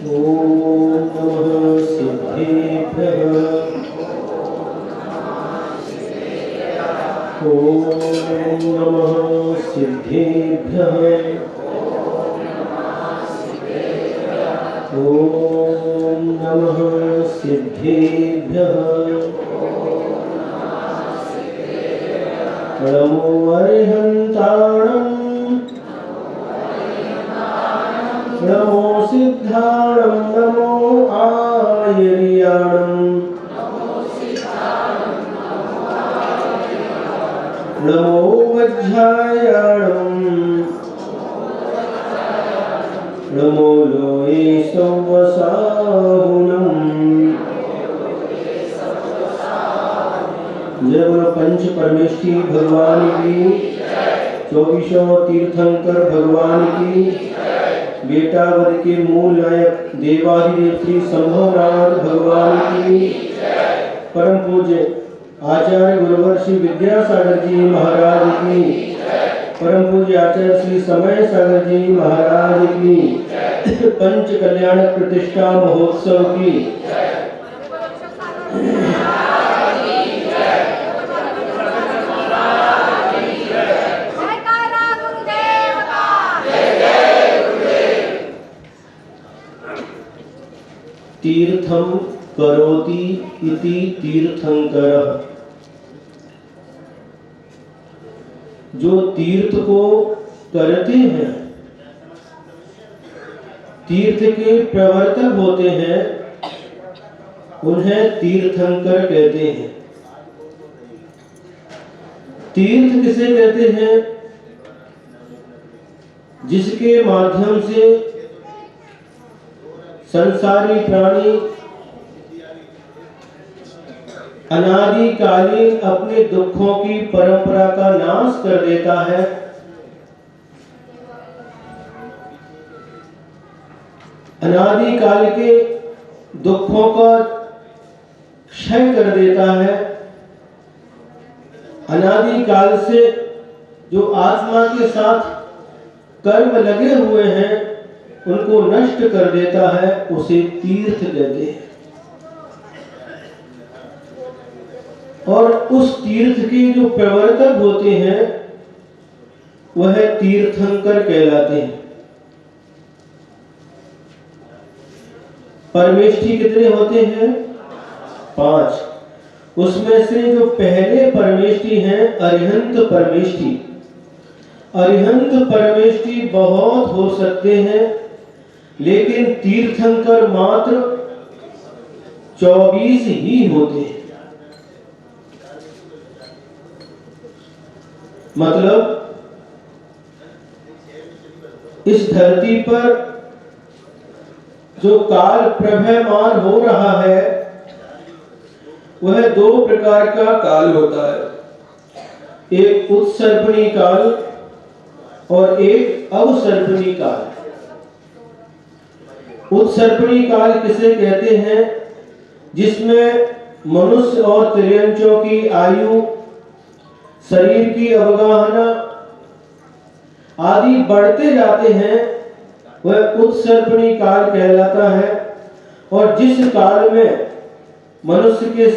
ओम नमः सिद्धेभ्यः। ओम नमः सिद्धेभ्यः। ओम नमः सिद्धेभ्यः। नमो अरिहन्ताणं नमो सिद्धाणं नमो आयर्याणं नमो वज्रायाणं नमो लोये सौवसाहुनं। जय बोलो पंच परमेष्ठी भगवान की, 24 तीर्थंकर भगवान की, बेटावद के मूल नायक देवाधिदेव श्री संभवनाथ भगवान की, परम पूज्य आचार्य गुरुवर श्री विद्यासागर जी महाराज की, परम पूज्य आचार्य श्री समय सागर जी महाराज की, पंच कल्याणक प्रतिष्ठा महोत्सव की। तीर्थम करोति इति तीर्थंकरः। जो तीर्थ को करते हैं, तीर्थ के प्रवर्तक होते हैं, उन्हें तीर्थंकर कहते हैं। तीर्थ किसे कहते हैं? जिसके माध्यम से संसारी प्राणी अनादिकालीन अपने दुखों की परंपरा का नाश कर देता है, अनादिकाल के दुखों का क्षय कर देता है, अनादिकाल से जो आत्मा के साथ कर्म लगे हुए हैं उनको नष्ट कर देता है, उसे तीर्थ कहते हैं। और उस तीर्थ के जो प्रवर्तक होते हैं वह तीर्थंकर कहलाते हैं। परमेष्ठी कितने होते हैं? 5। उसमें से जो पहले परमेष्ठी हैं अरिहंत परमेष्ठी। अरिहंत परमेष्ठी बहुत हो सकते हैं, लेकिन तीर्थंकर मात्र 24 ही होते हैं। मतलब इस धरती पर जो काल प्रभयमान हो रहा है वह 2 प्रकार का काल होता है, एक उत्सर्पणी काल और एक अवसर्पणी काल। उत्सर्पणी काल किसे कहते हैं? जिसमें मनुष्य और तिर्यंचों की आयु, शरीर की अवगाहना आदि बढ़ते जाते हैं, वह उत्सर्पणी काल कहलाता है। और जिस काल में मनुष्य के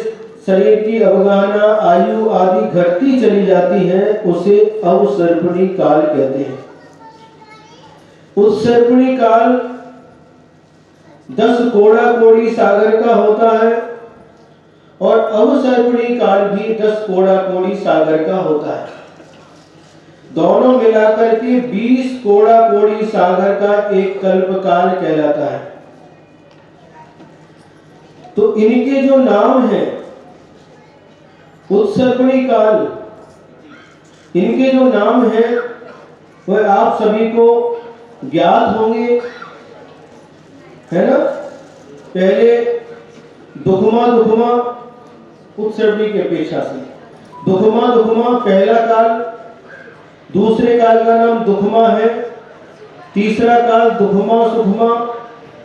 शरीर की अवगाहना, आयु आदि घटती चली जाती है, उसे अवसर्पणी काल कहते हैं। उत्सर्पणी काल 10 कोड़ा कोड़ी सागर का होता है और अवसर्पणी काल भी 10 कोड़ा कोड़ी सागर का होता है। दोनों मिलाकर के 20 कोड़ा कोड़ी सागर का एक कल्प काल कहलाता है। तो इनके जो नाम हैं उत्सर्पणी काल, इनके जो नाम हैं वह आप सभी को ज्ञात होंगे, है ना? पहले दुखमा दुखमा उत्सर्पणी की अपेक्षा से दुखमा दुखमा पहला काल, दूसरे काल का नाम दुखमा है, तीसरा काल दुखमा सुखमा,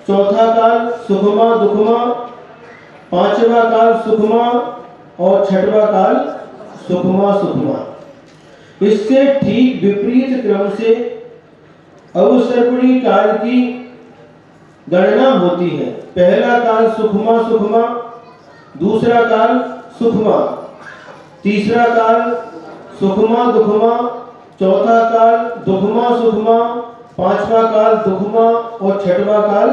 चौथा काल सुखमा दुखमा, पांचवा काल सुखमा और छठवां काल सुखमा सुखमा। इससे ठीक विपरीत क्रम से अवसर्पणी काल की गणना होती है। पहला काल सुखमा सुखमा, दूसरा काल सुखमा, तीसरा काल सुखमा दुखमा, चौथा काल दुखमा सुखमा, पांचवा काल दुखमा और छठवां काल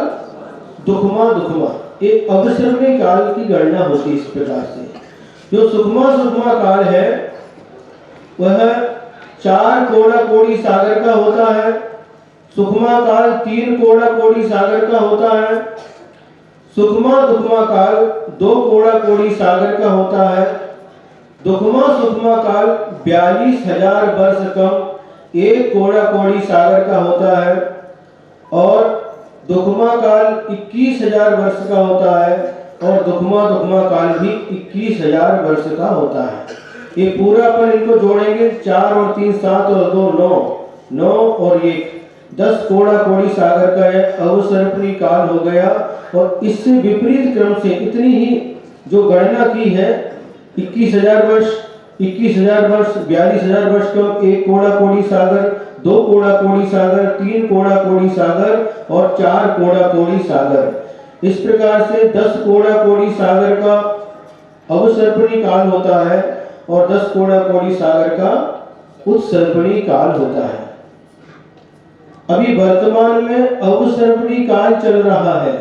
दुखमा दुखमा। एक अवसर्पणी काल की गणना होती है इस प्रकार से। जो सुखमा सुखमा काल है वह 4 कोड़ा कोड़ी सागर का होता है। सुखमा काल 3 कोड़ा कोड़ी सागर का होता है। सुखमा दुखमा काल 2 कोड़ा कोड़ी सागर का होता है। दुखमा सुखमा काल 42,000 वर्ष कम 1 कोड़ा कोड़ी सागर का होता है और दुखमा काल 21,000 वर्ष का होता है और दुखमा दुखमा काल भी 21,000 वर्ष का होता है। ये पूरा अपन इनको जोड़ेंगे 4 और 3 7 और 2 9, 9 और 1 10 कोड़ा कोड़ी सागर का यह अवसर्पणी काल हो गया। और इससे विपरीत क्रम से इतनी ही जो गणना की है 21,000 वर्ष, 21,000 वर्ष, 42,000 वर्ष कम 1 कोड़ा कोड़ी सागर, 2 कोड़ा कोड़ी सागर, 3 कोड़ा कोड़ी सागर और 4 कोड़ा कोड़ी सागर। इस प्रकार से 10 कोड़ा कोड़ी सागर का अवसर्पणी काल होता है और 10 कोड़ा कोड़ी सागर का उत्सर्पणी काल होता है। अभी वर्तमान में अवसर्पणी काल चल रहा है।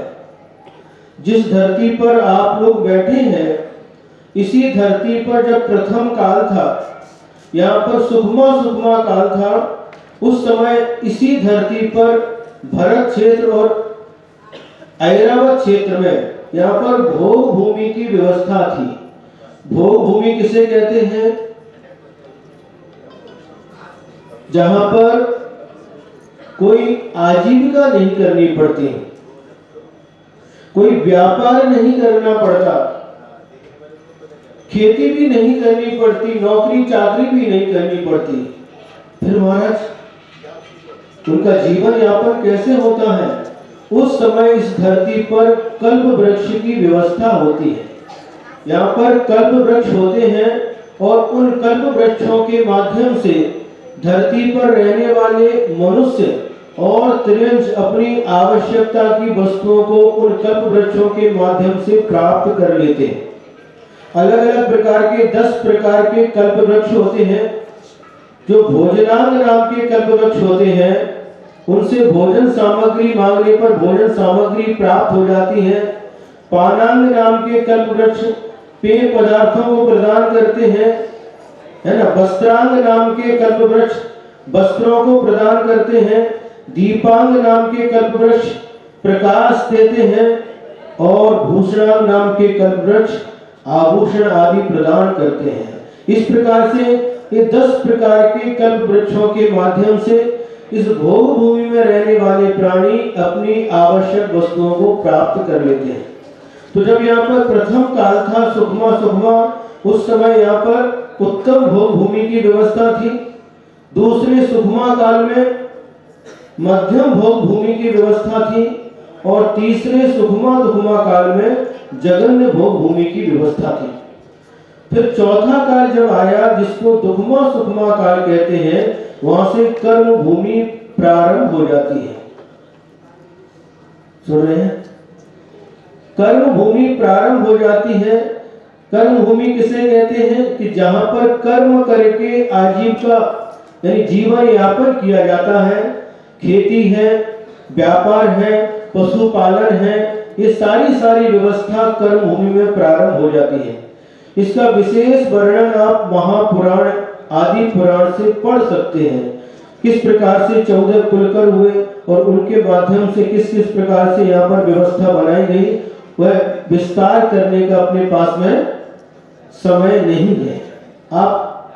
जिस धरती पर आप लोग बैठे हैं इसी धरती पर जब प्रथम काल था, यहाँ पर सुखमा सुखमा काल था, उस समय इसी धरती पर भरत क्षेत्र और ऐरावत क्षेत्र में यहाँ पर भोग भूमि की व्यवस्था थी। भोग भूमि किसे कहते हैं? जहां पर कोई आजीविका नहीं करनी पड़ती, कोई व्यापार नहीं करना पड़ता, खेती भी नहीं करनी पड़ती, नौकरी चाकरी भी नहीं करनी पड़ती। फिर महाराज उनका जीवन यापन कैसे होता है? उस समय इस धरती पर कल्प वृक्ष की व्यवस्था होती है। यहाँ पर कल्प वृक्ष होते हैं और उन कल्प वृक्षों के माध्यम से धरती पर रहने वाले मनुष्य और त्रियंश अपनी आवश्यकता की वस्तुओं को उन कल्प वृक्षों के माध्यम से प्राप्त कर लेते हैं। अलग अलग प्रकार के 10 प्रकार के कल्प वृक्ष होते हैं। जो भोजनांग नाम के कल्प वृक्ष होते हैं उनसे भोजन सामग्री मांगने पर भोजन सामग्री प्राप्त हो जाती है। पानांग नाम के कल्प वृक्ष पेय पदार्थों को प्रदान करते हैं, है ना। वस्त्रांग नाम के कल्प वृक्ष वस्त्रों को प्रदान करते हैं। दीपांग नाम के कल्प वृक्ष प्रकाश देते हैं और भूषणांग नाम के कल्प वृक्ष आभूषण आदि प्रदान करते हैं। इस प्रकार से ये 10 प्रकार के कल्प वृक्षों के माध्यम से इस भोग भूमि में रहने वाले प्राणी अपनी आवश्यक वस्तुओं को प्राप्त कर लेते हैं। तो जब यहाँ पर प्रथम काल था सुखमा सुखमा, उस समय यहाँ पर उत्तम भोग भूमि की व्यवस्था थी। दूसरे सुखमा काल में मध्यम भोग भूमि की व्यवस्था थी और तीसरे सुखमा दुखमा काल में जघन्य भोग भूमि की व्यवस्था थी। फिर चौथा काल जब आया जिसको दुखमा सुखमा काल कहते हैं, वहां से कर्म भूमि प्रारंभ हो जाती है। सुन रहे हैं? कर्म भूमि प्रारंभ हो जाती है। कर्म भूमि किसे कहते हैं? कि जहां पर कर्म करके आजीविका यानी जीवन यापन किया जाता है। खेती है, व्यापार है, पशुपालन है, ये सारी व्यवस्था कर्म भूमि में प्रारंभ हो जाती है। इसका विशेष वर्णन आप महापुराण आदि पुराण से पढ़ सकते हैं। किस प्रकार से 14 कुलकर हुए और उनके माध्यम से किस किस प्रकार से यहाँ पर व्यवस्था बनाई गई, वह विस्तार करने का अपने पास में समय नहीं है। आप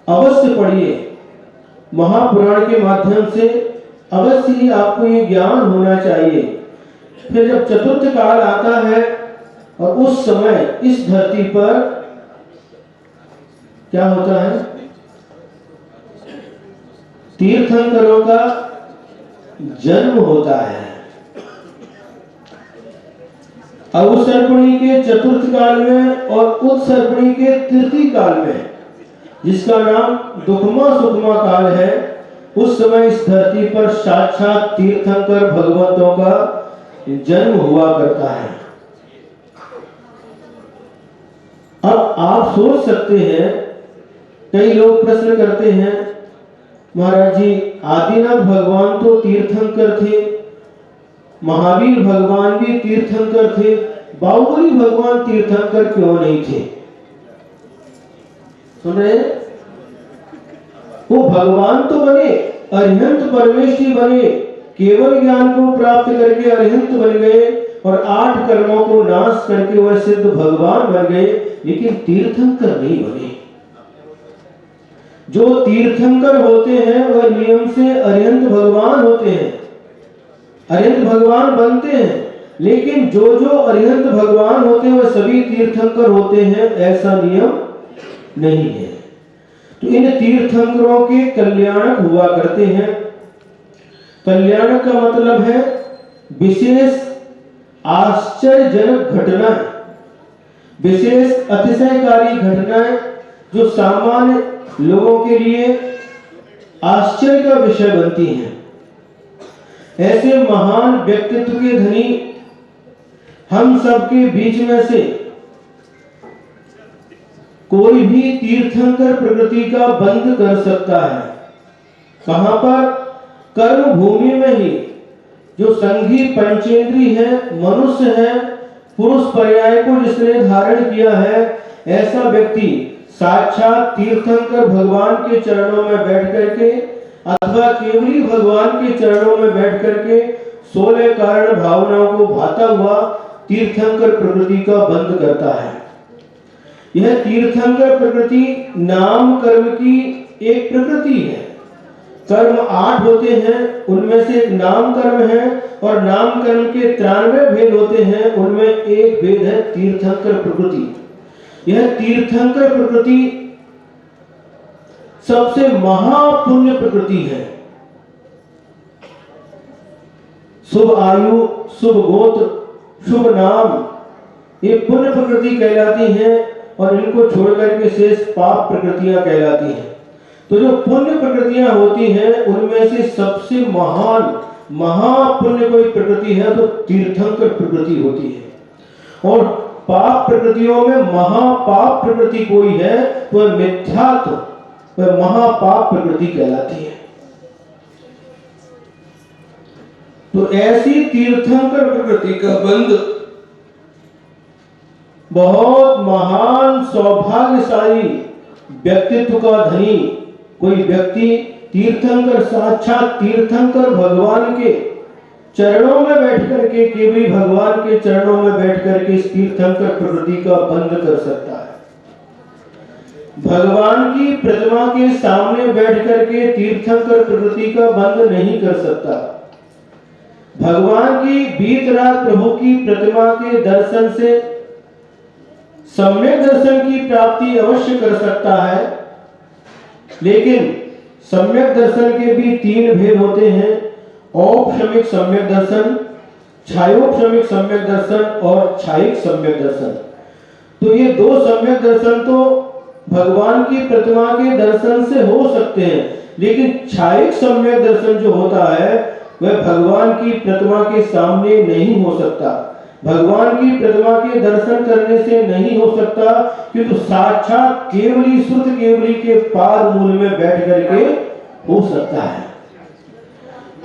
अवश्य पढ़िए, महापुराण के माध्यम से अवश्य ही आपको ये ज्ञान होना चाहिए। फिर जब चतुर्थ काल आता है और उस समय इस धरती पर क्या होता है? तीर्थंकरों का जन्म होता है। अवसर्पणी के चतुर्थ काल में और उत्सर्पणी के तृतीय काल में, जिसका नाम दुखमा सुखमा काल है, उस समय इस धरती पर साक्षात तीर्थंकर भगवंतों का जन्म हुआ करता है। अब आप सोच सकते हैं, कई लोग प्रश्न करते हैं, महाराज जी आदिनाथ भगवान तो तीर्थंकर थे, महावीर भगवान भी तीर्थंकर थे, बाहुबली भगवान तीर्थंकर क्यों नहीं थे? सुन रहे हैं? वो भगवान तो बने, अरिहंत परमेश्वरी बने, केवल ज्ञान को प्राप्त करके अरिहंत बन गए और 8 कर्मों को नाश करके वह सिद्ध भगवान बन गए, लेकिन तीर्थंकर नहीं बने। जो तीर्थंकर होते हैं वह नियम से अरिहंत भगवान होते हैं, अरिहंत भगवान बनते हैं, लेकिन जो अरिहंत भगवान होते हैं वह सभी तीर्थंकर होते हैं, ऐसा नियम नहीं है। तो इन तीर्थंकरों के कल्याणक हुआ करते हैं। कल्याणक का मतलब है विशेष आश्चर्यजनक घटनाएं, विशेष अतिशयकारी घटनाएं जो सामान्य लोगों के लिए आश्चर्य का विषय बनती हैं। ऐसे महान व्यक्तित्व के धनी हम सबके बीच में से कोई भी तीर्थंकर प्रकृति का बंध कर सकता है। कहां पर? कर्म भूमि में ही। जो संघी पंचेंद्री है, मनुष्य है, पुरुष पर्याय को जिसने धारण किया है, ऐसा व्यक्ति साक्षात तीर्थंकर भगवान के चरणों में बैठ करके अथवा केवली भगवान के चरणों में बैठ करके 16 कारण भावनाओं को भाता हुआ तीर्थंकर प्रकृति का बंध करता है। यह तीर्थंकर प्रकृति नाम कर्म की एक प्रकृति है। कर्म 8 होते हैं, उनमें से एक नाम कर्म है और नाम कर्म के 93 भेद होते हैं, उनमें एक भेद है तीर्थंकर प्रकृति। यह तीर्थंकर प्रकृति सबसे महापुण्य प्रकृति है। शुभ आयु, शुभ गोत्र, शुभ नाम, ये पुण्य प्रकृति कहलाती हैं और इनको छोड़कर के शेष पाप प्रकृतियां कहलाती हैं। तो जो पुण्य प्रकृतियां होती हैं उनमें से सबसे महान महापुण्य कोई प्रकृति है तो तीर्थंकर प्रकृति होती है। और पाप प्रकृतियों में महापाप प्रकृति कोई है तो मिथ्यात्व, वह महापाप प्रकृति कहलाती है। तो ऐसी तीर्थंकर प्रकृति का बंध बहुत महान सौभाग्यशाली व्यक्तित्व का धनी कोई व्यक्ति तीर्थंकर, साक्षात तीर्थंकर भगवान के चरणों में बैठ करके, केवली भगवान के चरणों में बैठ करके इस तीर्थंकर प्रकृति का बंध कर सकता है। भगवान की प्रतिमा के सामने बैठ करके तीर्थंकर प्रकृति का बंध नहीं कर सकता। भगवान की बीत रात प्रभु की प्रतिमा के दर्शन से सम्यक दर्शन की प्राप्ति अवश्य कर सकता है, लेकिन सम्यक दर्शन के भी 3 भेद होते हैं। औपशमिक सम्यक दर्शन, छायोपशमिक सम्यक दर्शन और छायिक सम्यक दर्शन। तो ये 2 सम्यक दर्शन तो भगवान की प्रतिमा के दर्शन से हो सकते हैं, लेकिन छायिक सम्यक दर्शन जो होता है वह भगवान की प्रतिमा के सामने नहीं हो सकता। भगवान की प्रतिमा के दर्शन करने से नहीं हो सकता, किंतु साक्षात केवली शुद्ध केवली के पाद मूल में बैठ करके हो सकता है।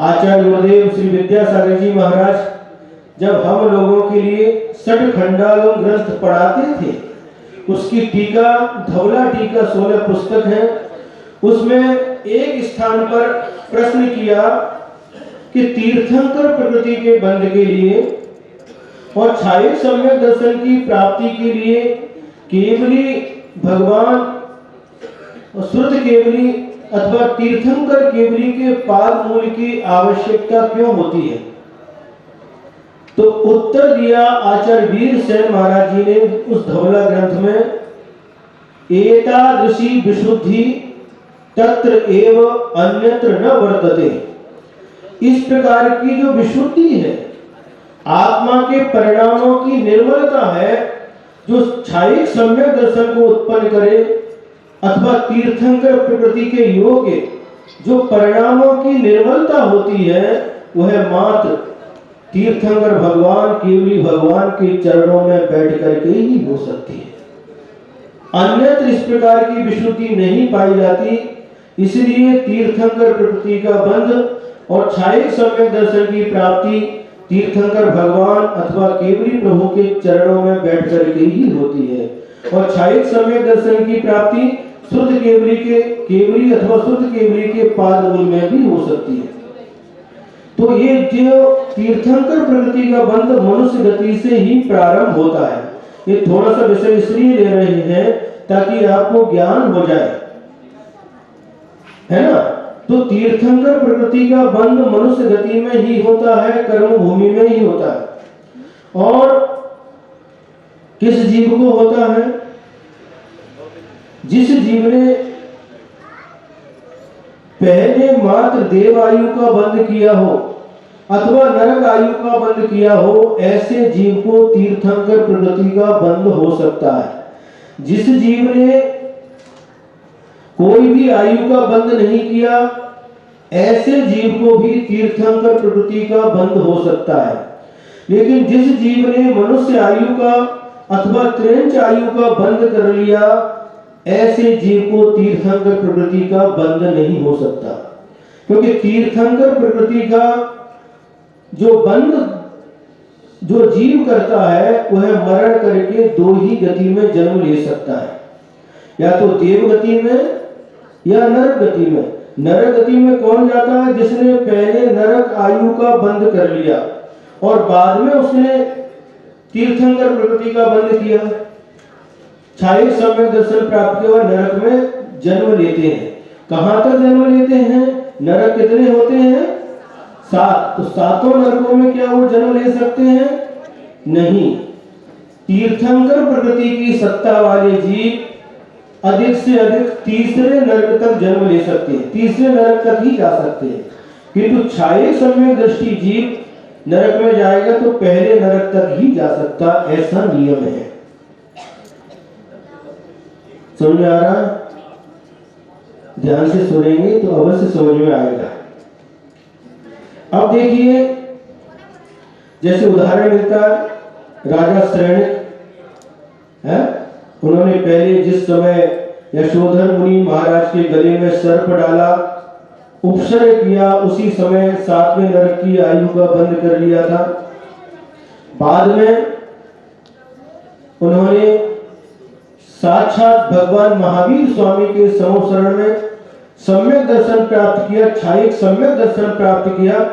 आचार्य गुरुदेव श्री विद्यासागर जी महाराज जब हम लोगों के लिए षटखंडागम ग्रंथ पढ़ाते थे, उसकी टीका, धवला टीका 16 पुस्तक है, उसमें एक स्थान पर प्रश्न किया कि तीर्थंकर प्रकृति के बंध के लिए और छायिक सम्यक दर्शन की प्राप्ति के लिए केवली भगवान और शुद्ध केवली अथवा तीर्थंकर केवली के पाद मूल की आवश्यकता क्यों होती है? तो उत्तर दिया आचार्य वीर सेन महाराज जी ने उस धवला ग्रंथ में, एतादृशी विशुद्धि तत्र एव अन्यत्र न वर्तते। इस प्रकार की जो विशुद्धि है, आत्मा के परिणामों की निर्मलता है, जो छायिक सम्यक दर्शन को उत्पन्न करे अथवा तीर्थंकर प्रकृति के योग्य जो परिणामों की निर्मलता होती है, वह मात्र तीर्थंकर भगवान केवली भगवान के चरणों में बैठ करके ही हो सकती है। अन्यत्र इस प्रकार की विश्रुति नहीं पाई जाती। इसलिए तीर्थंकर प्रकृति का बंध और छायिक सम्यक दर्शन की प्राप्ति तीर्थंकर भगवान अथवा केवली प्रभु के चरणों में बैठ करके ही होती है। और छायिक सम्यक दर्शन की प्राप्ति शुद्ध केवली अथवा शुद्ध केवली के पाद मूल में भी हो सकती है। तो ये जो तीर्थंकर प्रकृति का बंध मनुष्य गति से ही प्रारंभ होता है। ये थोड़ा सा विषय इसलिए ले रहे हैं ताकि आपको ज्ञान हो जाए, है ना। तो तीर्थंकर प्रकृति का बंध मनुष्य गति में ही होता है, कर्म भूमि में ही होता है। और किस जीव को होता है? जिस जीव ने पहले मात्र देव आयु का बंध किया हो अथवा नरक आयु का बंध किया हो, ऐसे जीव को तीर्थंकर प्रकृति का बंध हो सकता है। जिस जीव ने कोई भी आयु का बंध नहीं किया, ऐसे जीव को भी तीर्थंकर प्रकृति का बंध हो सकता है। लेकिन जिस जीव ने मनुष्य आयु का अथवा त्रेंच आयु का बंध कर लिया, ऐसे जीव को तीर्थंकर प्रकृति का बंध नहीं हो सकता। क्योंकि तीर्थंकर प्रकृति का जो बंध जो जीव करता है वह मरण करके दो ही गति में जन्म ले सकता है, या तो देव गति में या नरक गति में। नरक गति में कौन जाता है? जिसने पहले नरक आयु का बंध कर लिया और बाद में उसने तीर्थंकर प्रकृति का बंध किया, छायिक सम्यक दर्शन प्राप्त किया और नरक में जन्म लेते हैं। कहां तक जन्म लेते हैं? नरक कितने होते हैं? 7। तो 7 नरकों में क्या वो जन्म ले सकते हैं? नहीं। तीर्थंकर प्रकृति की सत्ता वाले जीव अधिक से अधिक तीसरे नरक तक जन्म ले सकते हैं, तीसरे नरक तक ही जा सकते हैं। किंतु छायिक सम्यक दृष्टि जीव नरक में जाएगा तो पहले नरक तक ही जा सकता, ऐसा नियम है। समझ में आ रहा? ध्यान से सुनेंगे तो अवश्य समझ में आएगा। अब देखिए, जैसे उदाहरण मिलता है राजा श्रेणिक है, उन्होंने पहले जिस समय यशोधर मुनि महाराज के गले में सर्प डाला, उपसर्ग किया, उसी समय 7वें नरक की आयु का बंध कर लिया था। बाद में उन्होंने साक्षात भगवान महावीर स्वामी के समशरण में सम्यक दर्शन प्राप्त किया, छायिक सम्यक दर्शन प्राप्त किया।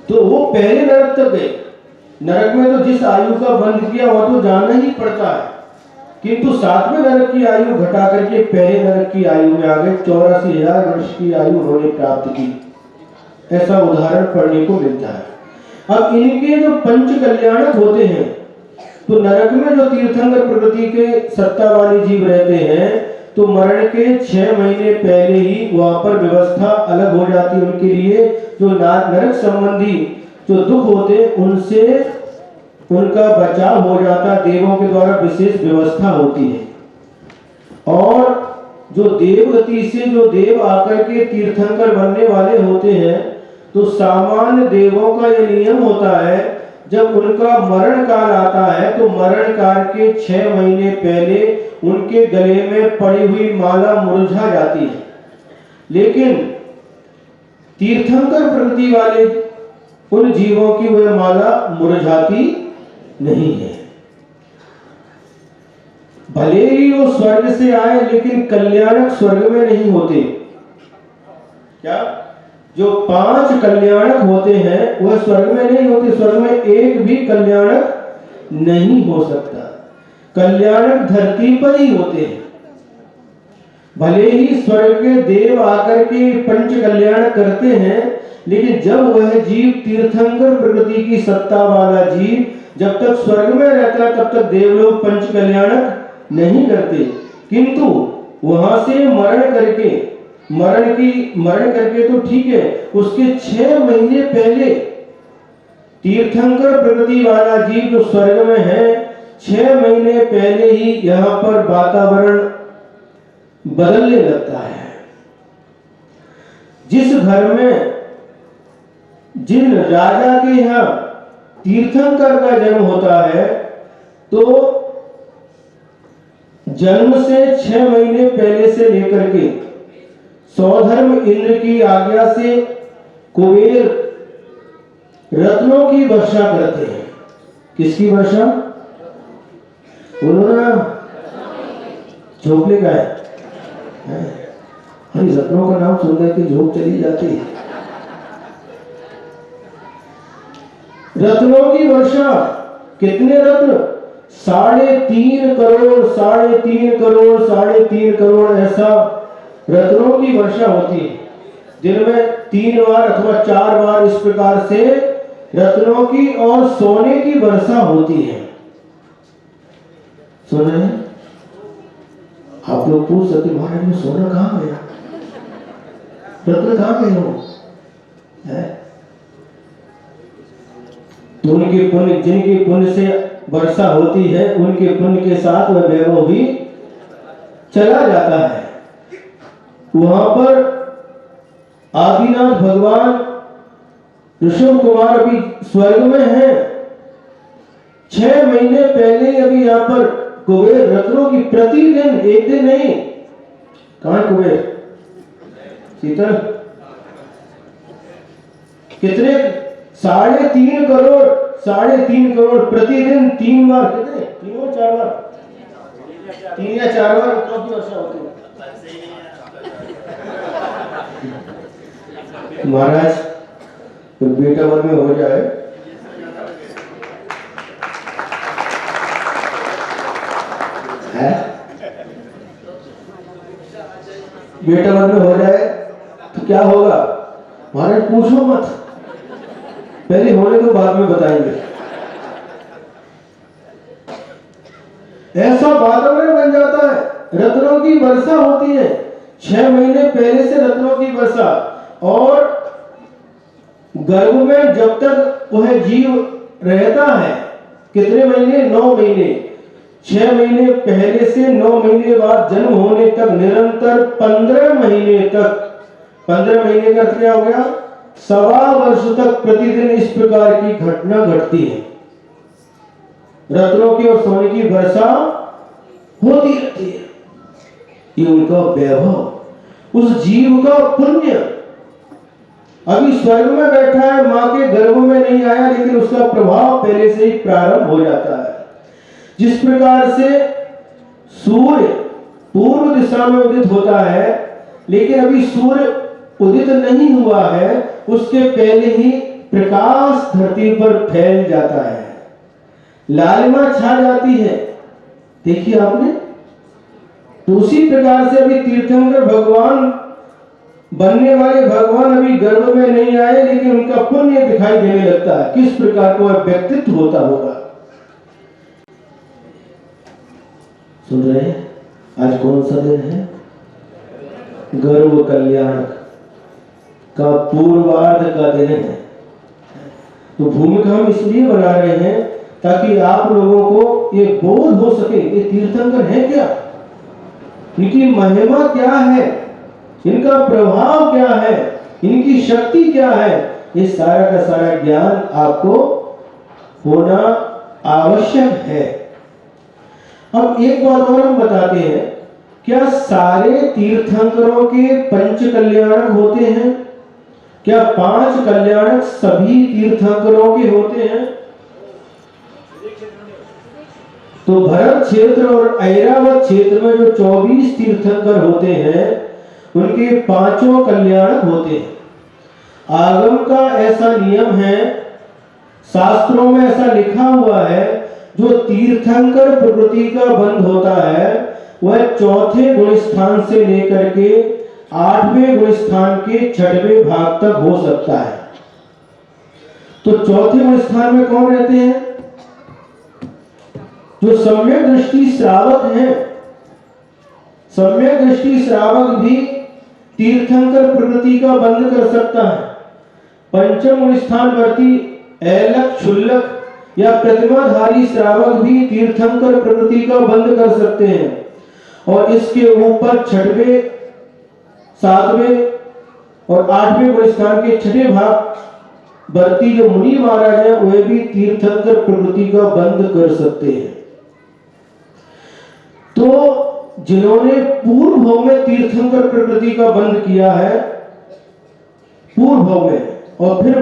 तो वो पहले नरक तक गए। नरक में तो जिस आयु का बंध किया वह तो जाना ही पड़ता है, किंतु 7वें नरक की आयु घटा करके पहले नरक की आयु में आ गए। 84,000 वर्ष की आयु उन्होंने प्राप्त की। ऐसा उदाहरण पढ़ने को मिलता है। अब इनके जो पंच कल्याणक होते हैं, तो नरक में जो तीर्थंकर प्रकृति के सत्ता वाले जीव रहते हैं, तो मरण के 6 महीने पहले ही वहां पर व्यवस्था अलग हो जाती है उनके लिए। जो नरक संबंधी जो दुख होते उनसे उनका बचाव हो जाता, देवों के द्वारा विशेष व्यवस्था होती है। और जो देवगति से जो देव आकर के तीर्थंकर बनने वाले होते हैं, तो सामान्य देवों का यह नियम होता है, जब उनका मरण काल आता है तो मरण काल के 6 महीने पहले उनके गले में पड़ी हुई माला मुरझा जाती है। लेकिन तीर्थंकर प्रकृति वाले उन जीवों की वह माला मुरझाती नहीं है। भले ही वो स्वर्ग से आए, लेकिन कल्याणक स्वर्ग में नहीं होते। क्या? जो 5 कल्याणक होते हैं वह स्वर्ग में नहीं होते। स्वर्ग में एक भी कल्याणक नहीं हो सकता। कल्याणक धरती पर ही होते हैं। भले ही स्वर्ग के देव आकर के पंच कल्याण करते हैं, लेकिन जब वह जीव तीर्थंकर प्रकृति की सत्ता वाला जीव जब तक स्वर्ग में रहता है, तब तक देवलोक पंच कल्याणक नहीं करते। किंतु वहां से मरण करके तो ठीक है, उसके 6 महीने पहले तीर्थंकर प्रकृति वाला जीव जो स्वर्ग में है, 6 महीने पहले ही यहाँ पर वातावरण बदलने लगता है। जिस घर में जिन राजा के यहाँ तीर्थंकर का जन्म होता है, तो जन्म से 6 महीने पहले से लेकर के सौधर्म इंद्र की आज्ञा से कुबेर रत्नों की वर्षा करते हैं। किसकी वर्षा? बोलो ना, झोंपले का है। हरी रत्नों का नाम सुनकर के झोंक चली जाती है। रत्नों की वर्षा। कितने रत्न? 3.5 करोड़, 3.5 करोड़, 3.5 करोड़ ऐसा रत्नों की वर्षा होती है। दिन में 3 बार अथवा 4 बार इस प्रकार से रत्नों की और सोने की वर्षा होती है। सुन रहे हैं? आप लोग पूछ सकते महाराज में सोना कहां गया, रत्न कहां गए हो? तो उनके पुण्य, जिनके पुण्य से वर्षा होती है, उनके पुण्य के साथ वह वैभव भी चला जाता है। वहां पर आदिनाथ भगवान ऋषभ कुमार अभी स्वर्ग में हैं। 6 महीने पहले अभी यहाँ पर कुबेर रत्नों की प्रतिदिन, एक दिन नहीं, कहां कुबेर? शीतल कितने? 3.5 करोड़, 3.5 करोड़ प्रतिदिन 3 बार, कितने? 3 और 4 बार, 3 या 4 बार रत्नों की वर्षा होती है। महाराज तो बेटा वर में हो जाए है, बेटा वर में हो जाए तो क्या होगा? महाराज पूछो मत, पहले होने को बाद में बताएंगे। ऐसा वातावरण बन जाता है, रत्नों की वर्षा होती है। 6 महीने पहले से रत्नों की वर्षा, और गर्भ में जब तक वह जीव रहता है, कितने महीने? 9 महीने। 6 महीने पहले से 9 महीने बाद जन्म होने तक निरंतर 15 महीने तक, 15 महीने का क्या हो गया? 1.25 वर्ष तक प्रतिदिन इस प्रकार की घटना घटती है। रत्नों की और सोने की वर्षा होती रहती है। ये उनका वैभव, उस जीव का पुण्य। अभी स्वर्ग में बैठा है, मां के गर्भ में नहीं आया, लेकिन उसका प्रभाव पहले से ही प्रारंभ हो जाता है। जिस प्रकार से सूर्य पूर्व दिशा में उदित होता है, लेकिन अभी सूर्य उदित नहीं हुआ है, उसके पहले ही प्रकाश धरती पर फैल जाता है, लालिमा छा जाती है। देखिए आपने, तो उसी प्रकार से अभी तीर्थंकर भगवान बनने वाले भगवान अभी गर्भ में नहीं आए, लेकिन उनका पुण्य दिखाई देने लगता है। किस प्रकार का व्यक्तित्व होता होगा। सुन रहे हैं? आज कौन सा दिन है? गर्भ कल्याण का पूर्वार्ध का दिन है। तो भूमिका हम इसलिए बना रहे हैं ताकि आप लोगों को ये बोध हो सके, ये तीर्थंकर है क्या, इनकी महिमा क्या है, इनका प्रभाव क्या है, इनकी शक्ति क्या है। ये सारा का सारा ज्ञान आपको होना आवश्यक है। अब एक बात और हम बताते हैं, क्या सारे तीर्थंकरों के पंच कल्याणक होते हैं? क्या 5 कल्याणक सभी तीर्थंकरों के होते हैं? तो भरत क्षेत्र और ऐरावत क्षेत्र में जो 24 तीर्थंकर होते हैं, उनके 5 कल्याणक होते हैं। आगम का ऐसा नियम है, शास्त्रों में ऐसा लिखा हुआ है, जो तीर्थंकर प्रकृति का बंध होता है, वह 4थे गुण स्थान से लेकर के 8वें गुण स्थान के 6वें भाग तक हो सकता है। तो 4थे गुण स्थान में कौन रहते हैं? जो सम्यक दृष्टि श्रावक हैं। सम्यक दृष्टि श्रावक भी तीर्थंकर प्रकृति का बंध कर सकता है। पंचम गुण स्थान वर्ती ऐलक, क्षुल्लक, या प्रतिमाधारी श्रावक भी तीर्थंकर प्रकृति का बंध कर सकते हैं। और इसके ऊपर छठवें, सातवें और आठवें गुणस्थान के छठे भाग वर्ती जो मुनि महाराज हैं वे भी तीर्थंकर प्रकृति का बंध कर सकते हैं। तो जिन्होंने पूर्व भोग में तीर्थंकर प्रकृति का बंध किया है, पूर्व भोग में, और फिर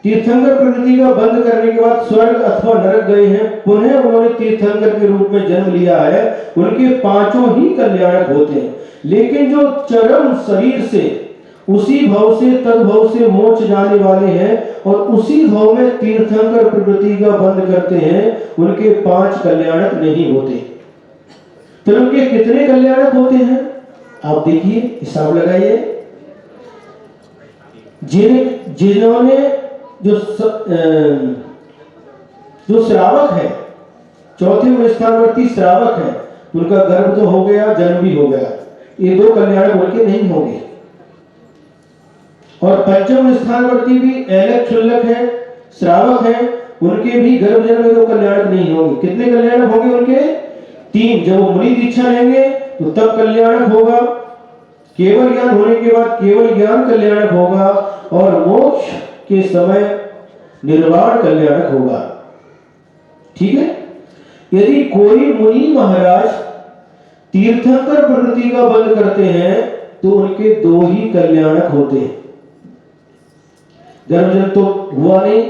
तीर्थंकर प्रकृति का बंध करने के बाद स्वर्ग अथवा नरक गए हैं, पुनः उन्होंने तीर्थंकर के रूप में जन्म लिया है, उनके पांचों ही कल्याणक होते हैं। लेकिन जो चरम शरीर से उसी भव से तद्भव से मोक्ष जाने वाले हैं और उसी भव में तीर्थंकर प्रकृति का बंध करते हैं, उनके पांच कल्याणक नहीं होते। तो उनके कितने कल्याणक होते हैं आप देखिए, हिसाब लगाइए। जिन्होंने जो श्रावक है, चौथे स्थानवर्ती श्रावक है, उनका गर्भ तो हो गया, जन्म भी हो गया, ये दो कल्याणक उनके नहीं होंगे। और पंचम स्थानवर्ती भी ऐलक क्षुल्लक है, श्रावक है, उनके भी गर्भ जन्म में दो कल्याणक नहीं होंगे। कितने कल्याणक होंगे उनके? तीन। जब वो मुनि दीक्षा लेंगे तो तब कल्याणक होगा, केवल ज्ञान होने के बाद केवल ज्ञान कल्याणक होगा, और मोक्ष के समय निर्वाण कल्याणक होगा। ठीक है। यदि कोई मुनि महाराज तीर्थंकर प्रकृति का बंध करते हैं तो उनके दो ही कल्याणक होते हैं। गर्भजन्म तो हुआ नहीं,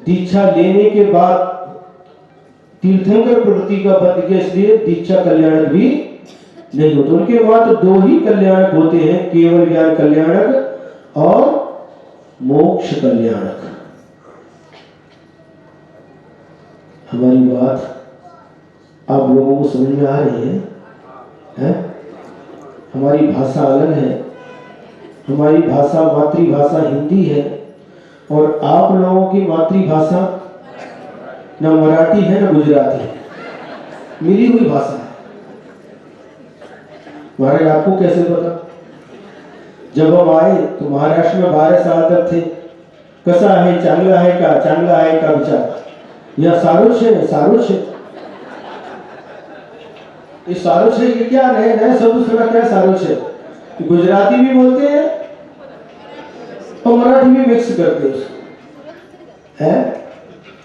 दीक्षा लेने के बाद तीर्थंकर प्रकृति का बंध किया, इसलिए दीक्षा कल्याणक भी नहीं होते। उनके मात्र दो ही कल्याणक होते हैं, केवल ज्ञान कल्याणक और मोक्ष कल्याणक। हमारी बात आप लोगों को समझ में आ रही है? हमारी भाषा अलग है, हमारी भाषा मातृभाषा हिंदी है, और आप लोगों की मातृभाषा न मराठी है न गुजराती है, मिली हुई भाषा है। महाराज आपको कैसे पता? जब हम आए तो महाराष्ट्र में 12 साल तक थे। कसा है, चांगला है का, चांगला है का विचार। यह सारुष है, सारुष है, ये सारुष है, ये क्या नए नए शब्द सुना, क्या सारुष है? गुजराती भी बोलते हैं और मराठी भी मिक्स करते हैं।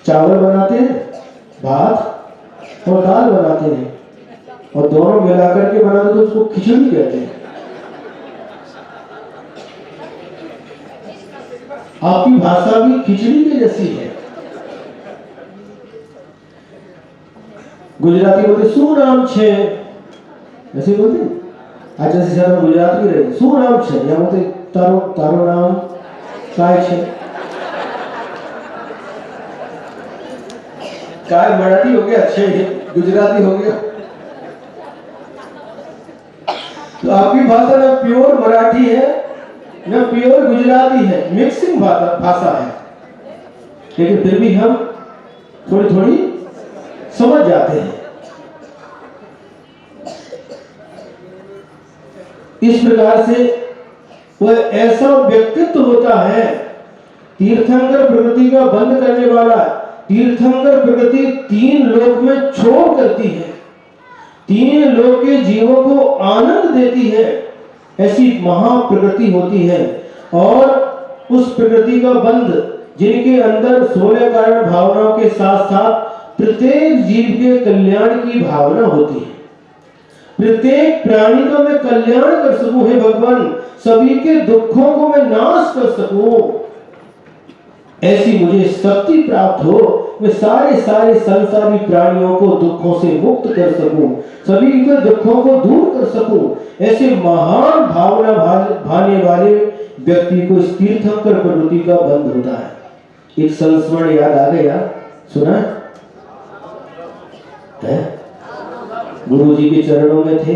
चावल बनाते हैं, भात और दाल बनाते हैं, और दोनों मिलाकर के बनाते तो उसको खिचड़ी कहते हैं। आपकी भाषा भी खिचड़ी के जैसी है। गुजराती बोलते શું નામ છે, ऐसे बोलते। आज जैसे शहर में गुजरात भी रहे, શું નામ છે, या बोलते तारो तारो नाम काय છે। काय मराठी हो गया, अच्छे गुजराती हो गया। तो आपकी भाषा ना प्योर मराठी है न प्योर गुजराती है, मिक्सिंग भाषा है, लेकिन फिर भी हम थोड़ी थोड़ी समझ जाते हैं। इस प्रकार से वह ऐसा व्यक्तित्व होता है, तीर्थंकर प्रकृति का बंध करने वाला। तीर्थंकर प्रकृति तीन लोक में छोड़ करती है, तीन लोक के जीवों को आनंद देती है, ऐसी महाप्रकृति होती है। और उस प्रकृति का बंध जिनके अंदर 16 कारण भावनाओं के साथ साथ प्रत्येक जीव के कल्याण की भावना होती है। प्रत्येक प्राणी को मैं कल्याण कर सकूं, हे भगवान, सभी के दुखों को मैं नाश कर सकूं, ऐसी मुझे शक्ति प्राप्त हो, मैं सारे सारे संसारी प्राणियों को दुखों से मुक्त कर सकूं, सभी के दुखों को दूर कर सकूं, ऐसे महान भावना भाने वाले व्यक्ति को इस तीर्थंकर प्रवृत्ति का बंध होता है। एक संस्मरण याद आ गया, सुना है? गुरु जी के चरणों में थे,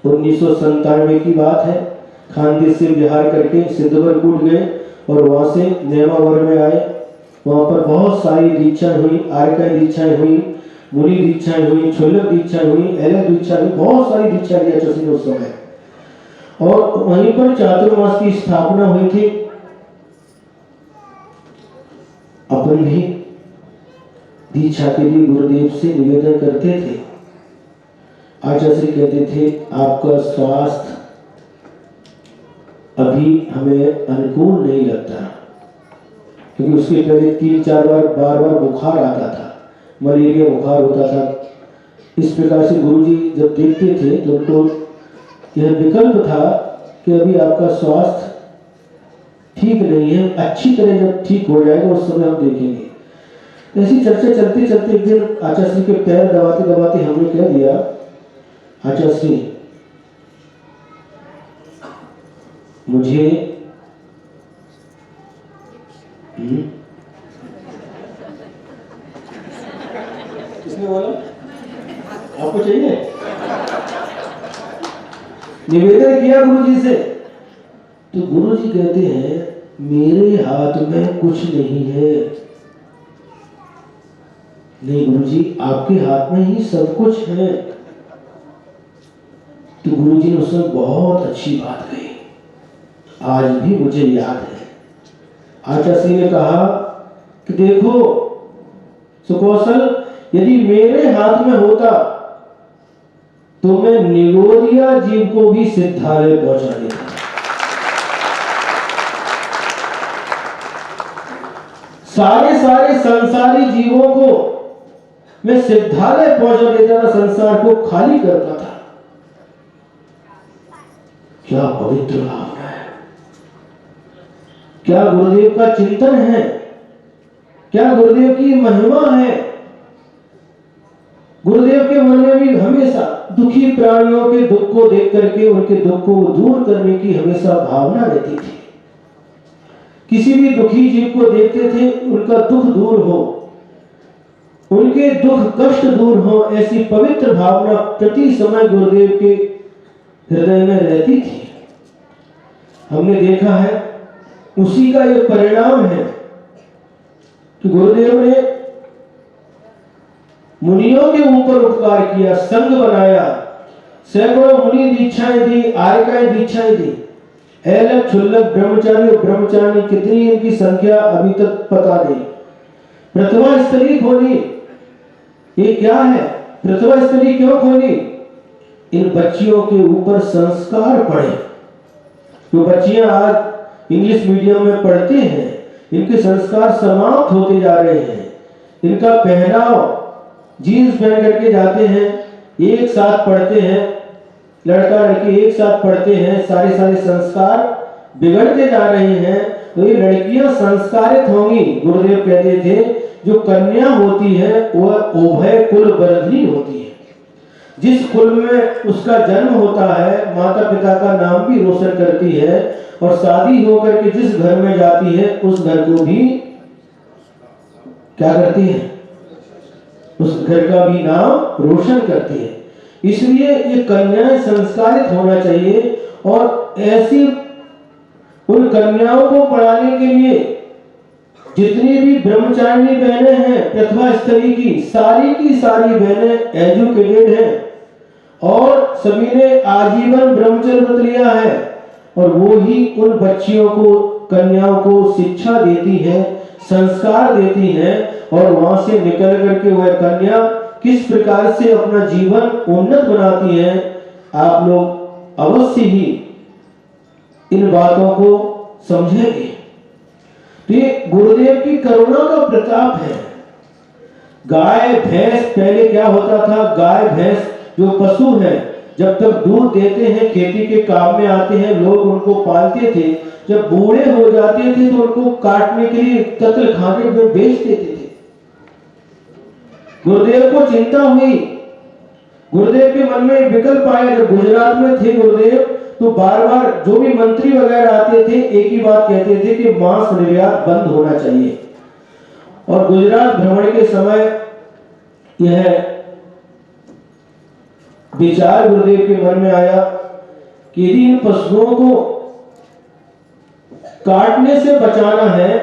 1997 की बात है। खानदेश से बिहार करके सिद्धवरकूट गए और वहां से नेमावर में आए। वहां पर बहुत सारी दीक्षाएं हुई, आर्य दीक्षाएं हुई, मुनि दीक्षाएं हुई, क्षुल्लक दीक्षाएं हुई, ऐलक दीक्षा हुई, बहुत सारी दीक्षा लिया चसी उस समय। और वहीं पर चातुर्मास की स्थापना हुई थी। अपन भी दीक्षा के लिए गुरुदेव से निवेदन करते थे। आचार्य श्री कहते थे आपका स्वास्थ्य अभी हमें अनुकूल नहीं लगता, क्योंकि उसके पहले 3-4 बार बुखार आता था, मलेरिया बुखार होता था। इस प्रकार से गुरुजी जब देखते थे तो उनको यह विकल्प था कि अभी आपका स्वास्थ्य ठीक नहीं है, अच्छी तरह जब ठीक हो जाएगा उस समय हम देखेंगे। ऐसी चर्चा चलते चलते एक दिन आचार्य श्री के पैर दबाते दबाते हमने कह दिया, आचार्य श्री मुझे किसने बोला आपको चाहिए? निवेदन किया गुरुजी से, तो गुरुजी कहते हैं मेरे हाथ में कुछ नहीं है। नहीं गुरुजी, आपके हाथ में ही सब कुछ है। तो गुरुजी ने उसमें बहुत अच्छी बात कही, आज भी मुझे याद है। आचार्य श्री ने कहा कि देखो सुकौशल, यदि मेरे हाथ में होता तो मैं निगोदिया जीव को भी सिद्धालय पहुंचा देता। सारे संसारी जीवों को मैं सिद्धालय पहुंचा देता था, संसार को खाली करता था। क्या पवित्र भावना है, क्या गुरुदेव का चिंतन है, क्या गुरुदेव की महिमा है। गुरुदेव के मन में भी हमेशा दुखी प्राणियों के दुख को देख करके उनके दुख को दूर करने की हमेशा भावना रहती थी। किसी भी दुखी जीव को देखते थे उनका दुख दूर हो, उनके दुख कष्ट दूर हो, ऐसी पवित्र भावना प्रति समय गुरुदेव के हृदय में रहती थी। हमने देखा है उसी का यह परिणाम है कि गुरुदेव ने मुनियों के ऊपर उपकार किया, संघ बनाया, सैकड़ों मुनि दीक्षाएं दी, आर्यकाएं दीक्षाएं दी। ऐलक क्षुल्लक ब्रह्मचारी और ब्रह्मचारी कितनी इनकी संख्या अभी तक पता नहीं। प्रथमा स्थली खोली, ये क्या है? प्रथमा स्थली क्यों खोली? इन बच्चियों के ऊपर संस्कार पड़े। जो बच्चियां आज इंग्लिश मीडियम में पढ़ते हैं, इनके संस्कार समाप्त होते जा रहे हैं। इनका पहनाव, जीन्स पहन करके जाते हैं, एक साथ पढ़ते हैं, लड़का लड़की एक साथ पढ़ते हैं, सारे संस्कार बिगड़ते जा रहे हैं। तो ये लड़कियां संस्कारित होंगी। गुरुदेव कहते थे जो कन्या होती है वह उभय कुल वर्धिनी होती है। जिस कुल में उसका जन्म होता है, माता पिता का नाम भी रोशन करती है, और शादी होकर के जिस घर में जाती है उस घर को भी क्या करती है? उस घर का भी नाम रोशन करती है। इसलिए ये कन्याएं संस्कारित होना चाहिए, और ऐसी उन कन्याओं को पढ़ाने के लिए जितनी भी ब्रह्मचारिणी बहनें हैं प्रथमा स्थली की सारी बहनें एजुकेटेड हैं, और सभी ने आजीवन ब्रह्मचर्य व्रत लिया है, और वो ही उन बच्चियों को, कन्याओं को शिक्षा देती है, संस्कार देती है, और वहां से निकल करके वह कन्या किस प्रकार से अपना जीवन उन्नत बनाती है। आप लोग अवश्य ही इन बातों को समझेंगे। तो ये गुरुदेव की करुणा का प्रताप है। गाय भैंस, पहले क्या होता था, गाय भैंस जो पशु है जब तक दूध देते हैं, खेती के काम में आते हैं, लोग उनको पालते थे। जब बूढ़े हो जाते थे तो उनको काटने के लिए कत्ल खाने में बेच देते थे। गुरुदेव को चिंता हुई, गुरुदेव के मन में विकल्प आया। जब गुजरात में थे गुरुदेव तो बार बार जो भी मंत्री वगैरह आते थे एक ही बात कहते थे कि मांस निर्यात बंद होना चाहिए। और गुजरात भ्रमण के समय यह विचार गुरुदेव के मन में आया कि यदि इन पशुओं को काटने से बचाना है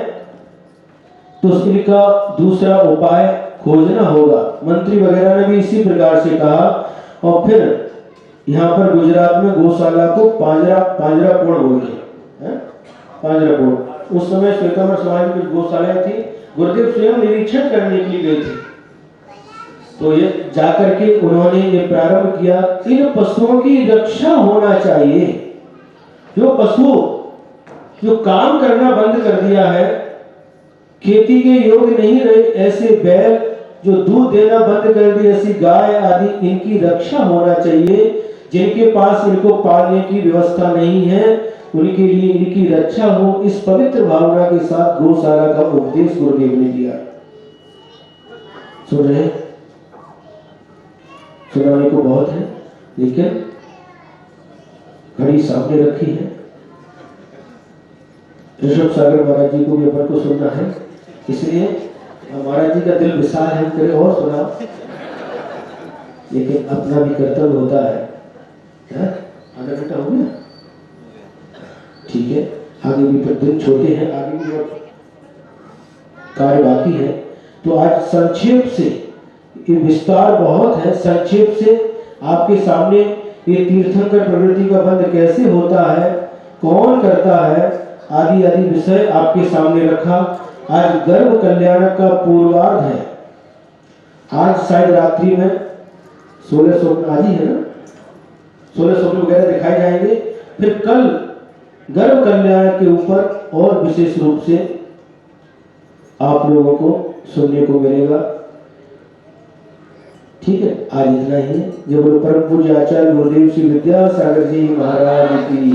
तो उसका दूसरा उपाय खोजना होगा। मंत्री वगैरह ने भी इसी प्रकार से कहा, और फिर यहाँ पर गुजरात में गौशाला को पांजरापोड़ बोलते हैं, पांजरापोड़। उस समय श्वेतांबर समाज की गौशालाएं थी। गुरुदेव स्वयं निरीक्षण करने के लिए गए थे तो ये जाकर के उन्होंने ये प्रारंभ किया, इन पशुओं की रक्षा होना चाहिए। जो पशु जो काम करना बंद कर दिया है, खेती के योग्य नहीं रहे, ऐसे बैल जो दूध देना बंद कर दिए, ऐसी गाय आदि, इनकी रक्षा होना चाहिए। जिनके पास इनको पालने की व्यवस्था नहीं है, उनके लिए इनकी रक्षा हो, इस पवित्र भावना के साथ गौशाला का उपदेश गुरुदेव ने दिया। सुन रहे, सुनाने को बहुत है, लेकिन घड़ी सामने रखी है। ऋषभ सागर महाराज जी को भी अपन को सुनना है, इसलिए महाराज जी का दिल विशाल है, करे और सुना, लेकिन अपना भी कर्तव्य होता है। आधा घंटा हो गया, ठीक है, आगे भी फिर दिन छोटे हैं, आगे भी और कार्य बाकी है। तो आज संक्षेप से, ये विस्तार बहुत है, संक्षेप से आपके सामने ये तीर्थंकर प्रवृत्ति का बंध कैसे होता है, कौन करता है, आदि आदि विषय आपके सामने रखा। आज गर्भ कल्याण का पूर्वार्ध है। आज शायद रात्रि में 16 स्वप्न आज ही है ना, 16 स्वप्न वगैरह दिखाए जाएंगे। फिर कल गर्भ कल्याण के ऊपर और विशेष रूप से आप लोगों को सुनने को मिलेगा। ठीक है, आज इतना ही है। जब परम पूज्य आचार्य गुरुदेव श्री विद्यासागर जी महाराज की